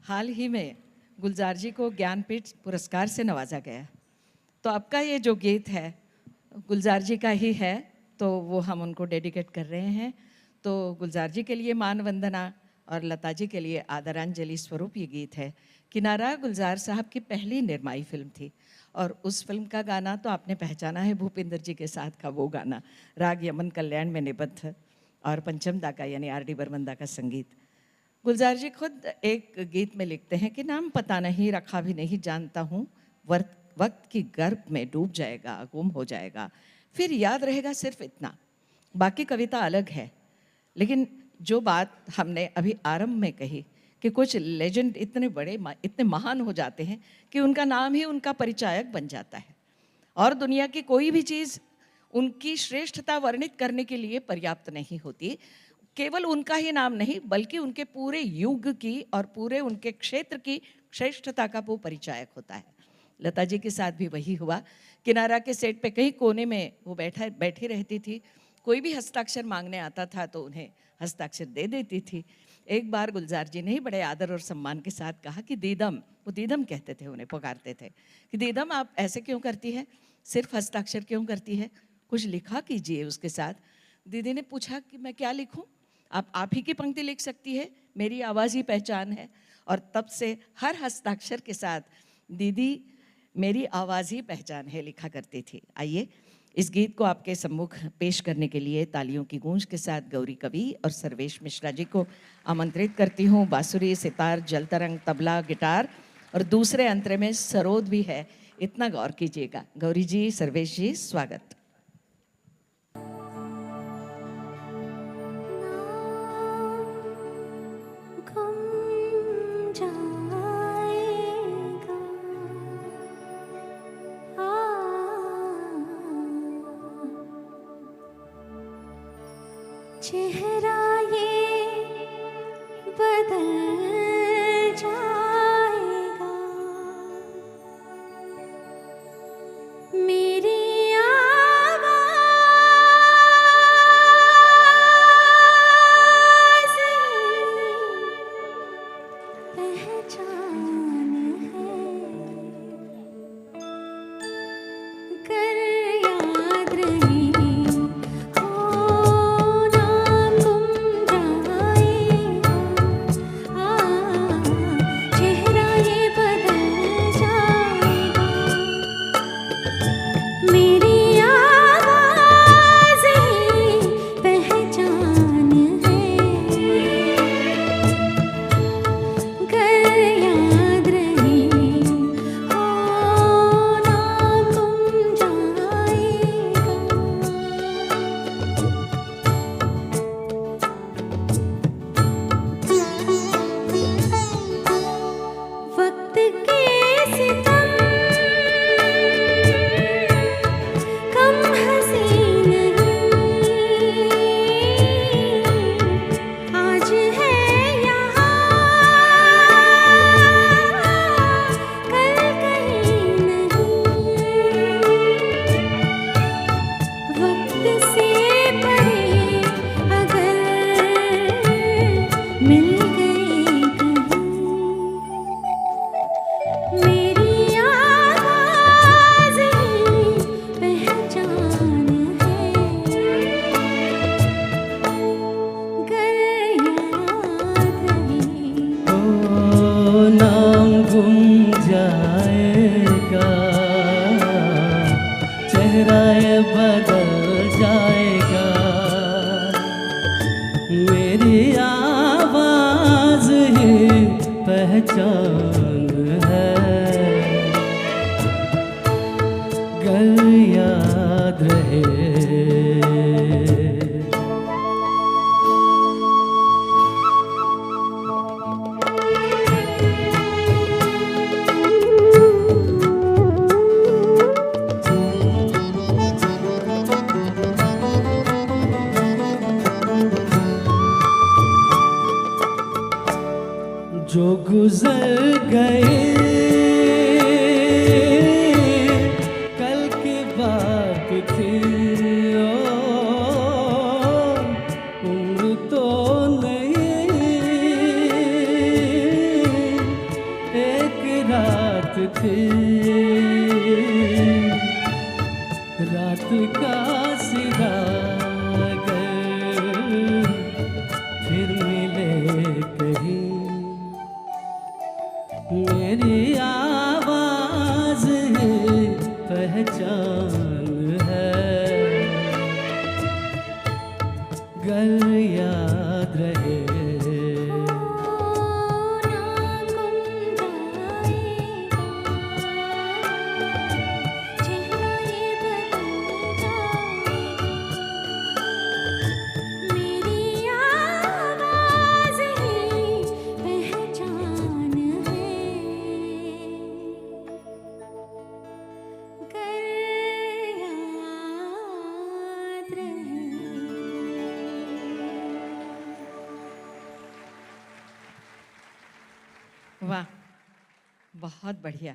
हाल ही में गुलजार जी को ज्ञानपीठ पुरस्कार से नवाजा गया। तो आपका ये जो गीत है गुलजार जी का ही है, तो वो हम उनको डेडिकेट कर रहे हैं। तो गुलजार जी के लिए मान वंदना और लता जी के लिए आदरांजलि स्वरूप ये गीत है। किनारा गुलजार साहब की पहली निर्माई फिल्म थी और उस फिल्म का गाना तो आपने पहचाना है, भूपिंदर जी के साथ का वो गाना, राग यमन कल्याण में निबद्ध और पंचम दा का यानी आर डी बर्मन दा का संगीत। गुलजार जी खुद एक गीत में लिखते हैं कि नाम पता नहीं रखा भी नहीं जानता हूँ, वक्त की गर्भ में डूब जाएगा, गुम हो जाएगा, फिर याद रहेगा सिर्फ इतना, बाकी कविता अलग है। लेकिन जो बात हमने अभी आरंभ में कही कि कुछ लेजेंड इतने बड़े इतने महान हो जाते हैं कि उनका नाम ही उनका परिचायक बन जाता है और दुनिया की कोई भी चीज़ उनकी श्रेष्ठता वर्णित करने के लिए पर्याप्त नहीं होती। केवल उनका ही नाम नहीं बल्कि उनके पूरे युग की और पूरे उनके क्षेत्र की श्रेष्ठता का वो परिचायक होता है। लता जी के साथ भी वही हुआ। किनारा के सेट पे कहीं कोने में वो बैठी रहती थी, कोई भी हस्ताक्षर मांगने आता था तो उन्हें हस्ताक्षर दे देती थी। एक बार गुलजार जी ने ही बड़े आदर और सम्मान के साथ कहा कि दीदम, वो दीदम कहते थे, उन्हें पुकारते थे कि दीदम आप ऐसे क्यों करती है, सिर्फ हस्ताक्षर क्यों करती है, कुछ लिखा कीजिए उसके साथ। दीदी ने पूछा कि मैं क्या लिखूं, आप ही की पंक्ति लिख सकती है, मेरी आवाज़ ही पहचान है। और तब से हर हस्ताक्षर के साथ दीदी मेरी आवाज़ ही पहचान है लिखा करती थी। आइए इस गीत को आपके सम्मुख पेश करने के लिए तालियों की गूंज के साथ गौरी कवि और सर्वेश मिश्रा जी को आमंत्रित करती हूँ। बांसुरी, सितार, जलतरंग, तबला, गिटार और दूसरे अंतरे में सरोद भी है, इतना गौर कीजिएगा। गौरी जी, सर्वेश जी, स्वागत। चेहरा ये बदल जाएगा, मेरी आवाज़ पहचान है, कर याद रही पहचान है, गल याद रहे। जो गुजर गए कल की बात थी, उम्र तो नहीं मेरी आवाज है पहचान है, गल याद रहे। वाह, बहुत बढ़िया।